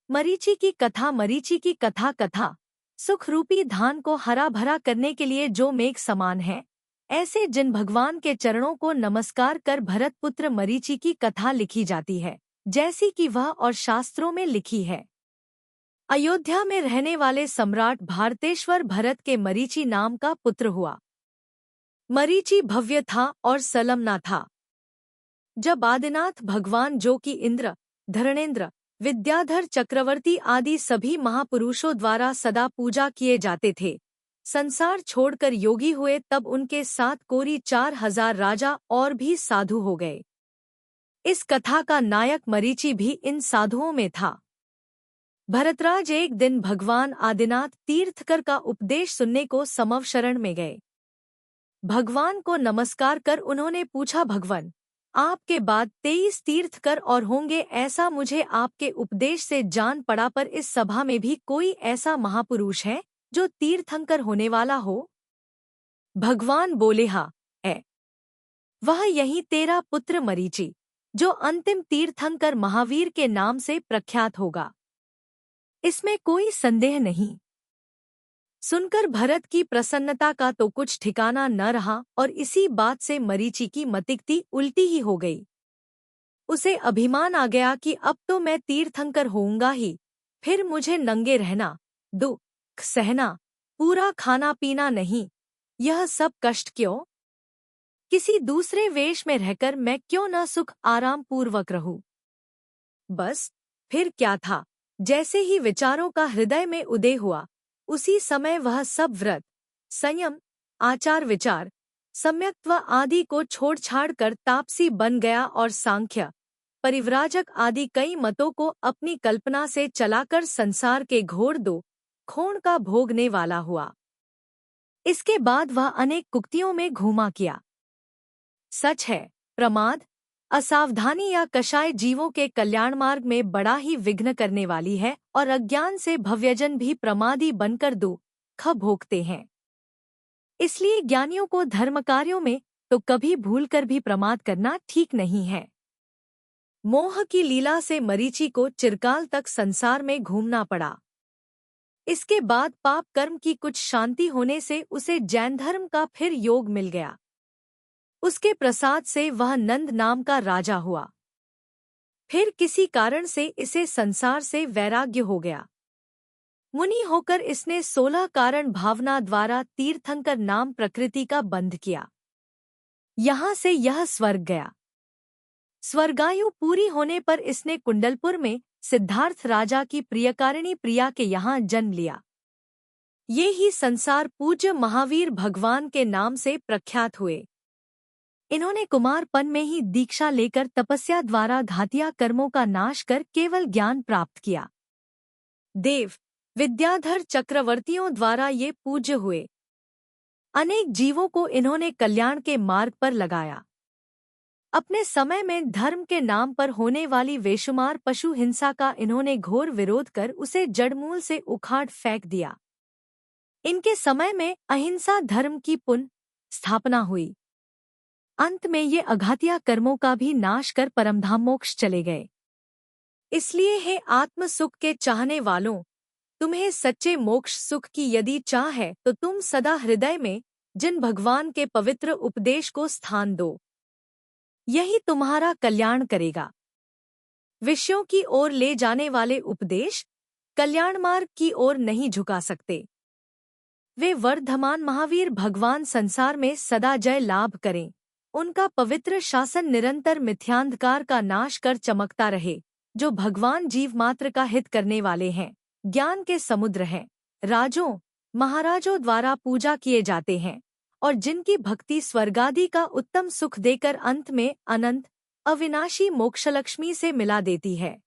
मरीचि की कथा। मरीचि की कथा। कथा सुख रूपी धान को हरा भरा करने के लिए जो मेघ समान है, ऐसे जिन भगवान के चरणों को नमस्कार कर भरत पुत्र मरीचि की कथा लिखी जाती है, जैसी कि वह और शास्त्रों में लिखी है। अयोध्या में रहने वाले सम्राट भारतेश्वर भरत के मरीचि नाम का पुत्र हुआ। मरीचि भव्य था और सलमना था। जब आदिनाथ भगवान, जो कि इंद्र, धरणेन्द्र, विद्याधर चक्रवर्ती आदि सभी महापुरुषों द्वारा सदा पूजा किए जाते थे, संसार छोड़कर योगी हुए, तब उनके साथ कोरी 4000 राजा और भी साधु हो गए। इस कथा का नायक मरीचि भी इन साधुओं में था। भरतराज एक दिन भगवान आदिनाथ तीर्थकर का उपदेश सुनने को समव शरण में गए। भगवान को नमस्कार कर उन्होंने पूछा, भगवान, आपके बाद 23 तीर्थकर और होंगे, ऐसा मुझे आपके उपदेश से जान पड़ा, पर इस सभा में भी कोई ऐसा महापुरुष है जो तीर्थंकर होने वाला हो? भगवान बोले, हाँ है। वह यही तेरा पुत्र मरीचि, जो अंतिम तीर्थंकर महावीर के नाम से प्रख्यात होगा, इसमें कोई संदेह नहीं। सुनकर भरत की प्रसन्नता का तो कुछ ठिकाना न रहा और इसी बात से मरीचि की मतिगति उल्टी ही हो गई। उसे अभिमान आ गया कि अब तो मैं तीर्थंकर होऊंगा ही, फिर मुझे नंगे रहना, दुख सहना, पूरा खाना पीना नहीं, यह सब कष्ट क्यों? किसी दूसरे वेश में रहकर मैं क्यों न सुख आराम पूर्वक रहूं? बस फिर क्या था, जैसे ही विचारों का हृदय में उदय हुआ, उसी समय वह सब व्रत, संयम, आचार विचार, सम्यक्त्व आदि को छोड़ छाड़ कर तापसी बन गया और सांख्य, परिव्राजक आदि कई मतों को अपनी कल्पना से चलाकर संसार के घोर दो खोण का भोगने वाला हुआ। इसके बाद वह अनेक कुक्तियों में घूमा किया। सच है, प्रमाद, असावधानी या कषाय जीवों के कल्याण मार्ग में बड़ा ही विघ्न करने वाली है और अज्ञान से भव्यजन भी प्रमादी बनकर दुख भोगते हैं। इसलिए ज्ञानियों को धर्म कार्यों में तो कभी भूलकर भी प्रमाद करना ठीक नहीं है। मोह की लीला से मरीचि को चिरकाल तक संसार में घूमना पड़ा। इसके बाद पाप कर्म की कुछ शांति होने से उसे जैन धर्म का फिर योग मिल गया। उसके प्रसाद से वह नंद नाम का राजा हुआ। फिर किसी कारण से इसे संसार से वैराग्य हो गया। मुनि होकर इसने 16 कारण भावना द्वारा तीर्थंकर नाम प्रकृति का बंध किया। यहाँ से यह स्वर्ग गया। स्वर्गायु पूरी होने पर इसने कुंडलपुर में सिद्धार्थ राजा की प्रियकारिणी प्रिया के यहाँ जन्म लिया। ये ही संसार पूज्य महावीर भगवान के नाम से प्रख्यात हुए। इन्होंने कुमारपन में ही दीक्षा लेकर तपस्या द्वारा घातिया कर्मों का नाश कर केवल ज्ञान प्राप्त किया। देव, विद्याधर चक्रवर्तियों द्वारा ये पूज्य हुए। अनेक जीवों को इन्होंने कल्याण के मार्ग पर लगाया। अपने समय में धर्म के नाम पर होने वाली बेशुमार पशु हिंसा का इन्होंने घोर विरोध कर उसे जड़मूल से उखाड़ फेंक दिया। इनके समय में अहिंसा धर्म की पुनः स्थापना हुई। अंत में ये अघातिया कर्मों का भी नाश कर परमधाम मोक्ष चले गए। इसलिए हे आत्म सुख के चाहने वालों, तुम्हें सच्चे मोक्ष सुख की यदि चाह है तो तुम सदा हृदय में जिन भगवान के पवित्र उपदेश को स्थान दो, यही तुम्हारा कल्याण करेगा। विषयों की ओर ले जाने वाले उपदेश कल्याण मार्ग की ओर नहीं झुका सकते। वे वर्धमान महावीर भगवान संसार में सदा जय लाभ करें। उनका पवित्र शासन निरंतर मिथ्यान्धकार का नाश कर चमकता रहे, जो भगवान जीव मात्र का हित करने वाले हैं, ज्ञान के समुद्र हैं, राजों महाराजों द्वारा पूजा किए जाते हैं और जिनकी भक्ति स्वर्गादि का उत्तम सुख देकर अंत में अनंत अविनाशी मोक्षलक्ष्मी से मिला देती है।